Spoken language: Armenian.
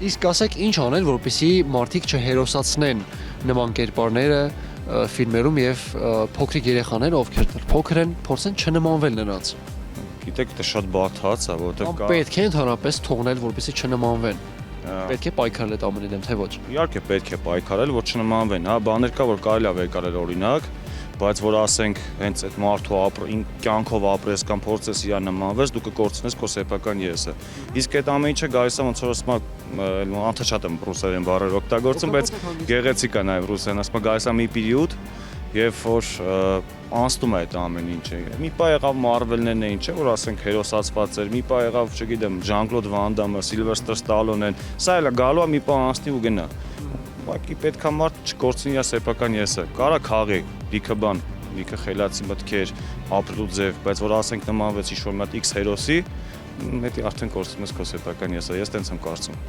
Իսկ ասեք ինչ անել, որպեսզի մարդիկ չհերոսացնեն նման կերպարները ֆիլմերում եւ փոքրիկ երեխաները, ովքեր փոքր են, փորձեն չնմանվել նրանց։ Գիտեք, դա շատ բարդ հաց է, որովհետև կա Պետք է ընդհանրապես թողնել, որպեսզի չնմանվեն։ Պետք է պայքարել այդ ամենի դեմ, թե ոչ։ Իհարկե պետք է պայքարել, որ չնմանվեն, հա, բաներ կա, որ կարելի է վերկարել օրինակ, բայց որ ասենք հենց այդ մարդու կյանքով ապրես կամ փորձես իրար նմանվես, դու կկորցնես քո սեփական ես-ը։ Իսկ այդ ամեն ինչը գալիս է ոնց որ ասում եմ, անթաչատ եմ ռուսերեն բառեր օգտագործում, բայց գեղեցիկ է նաև ռուսերեն, ասում եմ գալիս է մի պերիոդ, եւ որ անցնում է այդ ամեն ինչը։ Մի պա եղավ Marvel-ներն էին, չէ, որ ասենք հերոսացված էր, մի պա եղավ, չգիտեմ, Jean-Claude Van Damme-ը, Sylvester Stallone-ն, սա էլ է գալու է մի պա անցնի ու գնա։ Ուղղակի պետք է մարդ չկորցնի իր սեփական ես-ը։ Կարա քաղի, լիքը բան, լիքը խելացի մտքեր, ապրելու ձև, բայց որ ասենք նմանվեց ինչ-որ մի հատ X հերոսի, դա արդեն կորցնում ես քո սեփական ես-ը, ես տենց եմ կարծում։